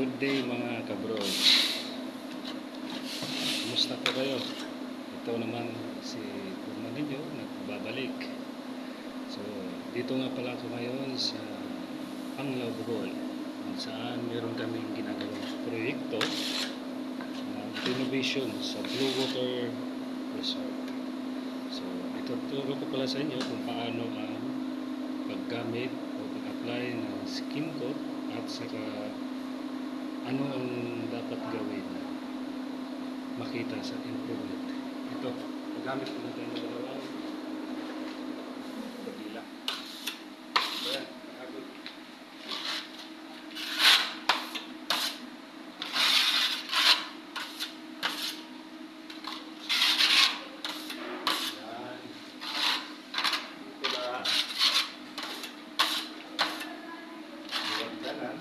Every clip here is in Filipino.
Good day mga kabro. Kumusta po kayo? Ito naman si Purman ninyo nagbabalik. So dito nga pala ako ngayon sa Panglao, Bohol, kung saan meron kaming ginagawang proyekto na renovation sa Blue Water Resort. So ituturo ko pala sa inyo kung paano ang paggamit o pag-apply ng skin coat at saka ano ang dapat gawin na makita sa improvement. Ito, magamit ko natin ng dalawang pagila. Ayan, agad. Ayan. Ito na. Buwag dalan.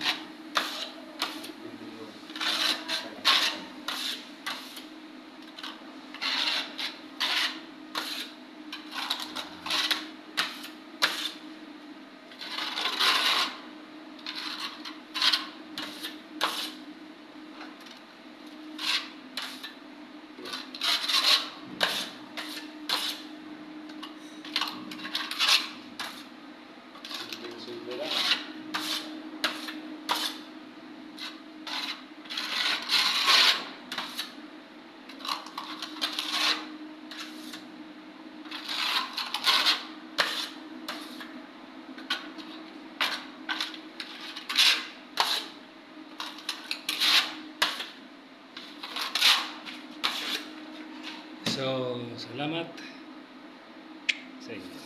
So, salamat sa inyo.